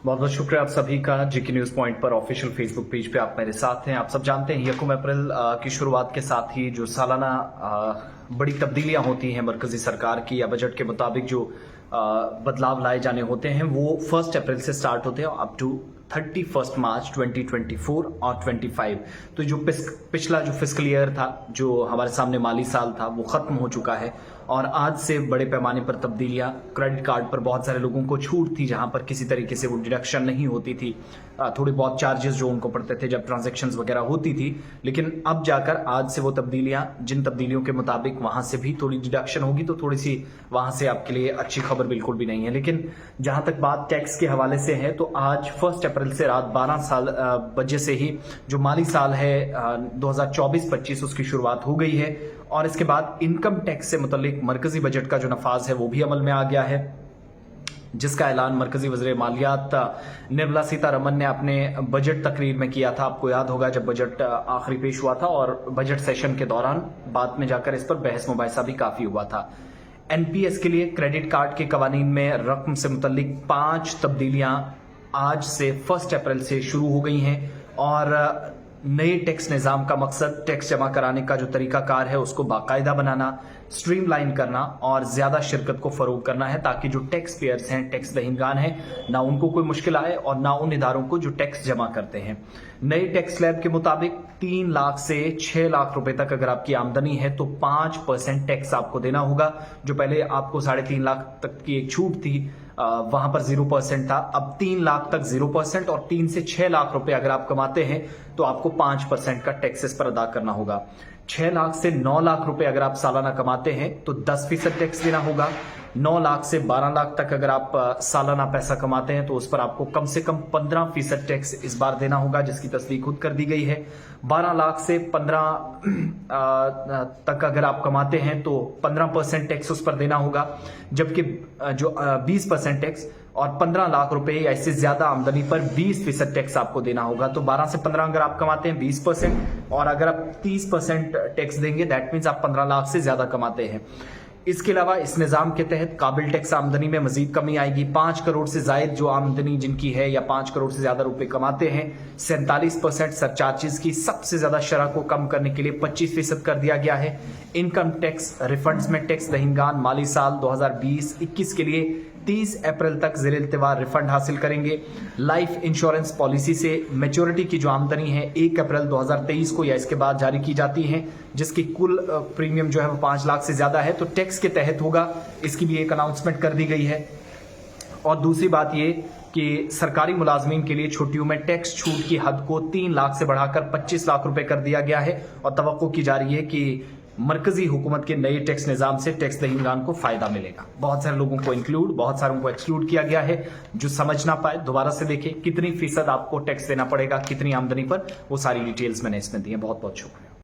बहुत बहुत शुक्रिया आप सभी का जीके न्यूज पॉइंट पर ऑफिशियल फेसबुक पेज पे आप मेरे साथ हैं। आप सब जानते हैं यकम अप्रैल की शुरुआत के साथ ही जो सालाना बड़ी तब्दीलियां होती हैं मरकजी सरकार की या बजट के मुताबिक जो बदलाव लाए जाने होते हैं वो 1 अप्रैल से स्टार्ट होते हैं अप टू 31 मार्च 2024 और 25। तो जो पिछला जो फिस्कल ईयर था, जो हमारे सामने माली साल था, वो खत्म हो चुका है और आज से बड़े पैमाने पर तब्दीलियां। क्रेडिट कार्ड पर बहुत सारे लोगों को छूट थी, जहां पर किसी तरीके से वो डिडक्शन नहीं होती थी, थोड़ी बहुत चार्जेस जो उनको पड़ते थे जब ट्रांजैक्शंस वगैरह होती थी। लेकिन अब जाकर आज से वो तब्दीलियां, जिन तब्दीलियों के मुताबिक वहां से भी थोड़ी डिडक्शन होगी, तो थोड़ी सी वहां से आपके लिए अच्छी खबर बिल्कुल भी नहीं है। लेकिन जहां तक बात टैक्स के हवाले से है, तो आज 1 अप्रैल से रात 12 बजे से ही जो माली साल है 2024-25 उसकी शुरुआत हो गई है और इसके बाद इनकम टैक्स से मुतल्लिक मरकजी बजट का जो नफाज है वो भी अमल में आ गया है, जिसका ऐलान मरकजी वज़ीर मालियात निर्मला सीतारमन ने अपने बजट तकरीर में किया था। आपको याद होगा जब बजट आखिरी पेश हुआ था और बजट सेशन के दौरान बाद में जाकर इस पर बहस मुबाहिसा भी काफी हुआ था। एनपीएस के लिए क्रेडिट कार्ड के कवानीन में रकम से मुतल्लिक 5 तब्दीलियां आज से 1 अप्रैल से शुरू हो गई हैं और नए टैक्स निज़ाम का मकसद टैक्स जमा कराने का जो तरीकाकार है उसको बाकायदा बनाना, स्ट्रीमलाइन करना और ज्यादा शिरकत को फरोग करना है, ताकि जो टैक्स पेयर्स हैं, टैक्स दहिंदगान हैं, ना उनको कोई मुश्किल आए और ना उन इदारों को जो टैक्स जमा करते हैं। नए टैक्स स्लैब के मुताबिक 3 लाख से 6 लाख रुपए तक अगर आपकी आमदनी है तो 5% टैक्स आपको देना होगा। जो पहले आपको 3.5 लाख तक की एक छूट थी, वहां पर 0% था, अब 3 लाख तक 0% और 3 से 6 लाख रुपए अगर आप कमाते हैं तो आपको 5% का टैक्स इस पर अदा करना होगा। 6 लाख से 9 लाख रुपए अगर आप सालाना कमाते हैं तो 10% टैक्स देना होगा। 9 लाख से 12 लाख तक अगर आप सालाना पैसा कमाते हैं तो उस पर आपको कम से कम 15% टैक्स इस बार देना होगा, जिसकी तस्दीक खुद कर दी गई है। 12 लाख से 15 तक अगर आप कमाते हैं तो 15% टैक्स उस पर देना होगा, जबकि जो 20% टैक्स और 15 लाख रुपए या इससे ज्यादा आमदनी पर 20% टैक्स आपको देना होगा। तो 12 से 15 अगर आप कमाते हैं 20% और अगर आप 30% टैक्स देंगे, दैट मीन्स आप 15 लाख से ज्यादा कमाते हैं। इसके अलावा इस निज़ाम के तहत काबिल टैक्स आमदनी में मजीद कमी आएगी। 5 करोड़ से जायद जो आमदनी जिनकी है या 5 करोड़ से ज्यादा रुपए कमाते हैं, 47% सरचार्जेस की सबसे ज्यादा शरह को कम करने के लिए 25% कर दिया गया है। इनकम टैक्स रिफंड्स में टैक्स दहिंदगान माली साल 2020-21 के लिए 30 अप्रैल तक ज़ेर इल्तिवा रिफंड हासिल करेंगे। लाइफ इंश्योरेंस पॉलिसी से मैच्योरिटी की जो आमदनी है 1 अप्रैल 2023 को या इसके बाद जारी की जाती है, जिसकी कुल प्रीमियम जो है वो 5 लाख से ज्यादा है, तो टैक्स के तहत होगा। इसकी भी एक अनाउंसमेंट कर दी गई है। और दूसरी बात ये कि सरकारी मुलाजमीन के लिए छुट्टियों में टैक्स छूट की हद को 3 लाख से बढ़ाकर 25 लाख रुपए कर दिया गया है और तवक्को की जा रही है कि मरकजी हुकूमत के नए टैक्स निज़ाम से टैक्स दहिंदगान को फायदा मिलेगा। बहुत सारे लोगों को इंक्लूड, बहुत सारों को एक्सक्लूड किया गया है। जो समझ ना पाए दोबारा से देखें कितनी फीसद आपको टैक्स देना पड़ेगा, कितनी आमदनी पर, वो सारी डिटेल्स मैंने इसमें दी है। बहुत बहुत शुक्रिया।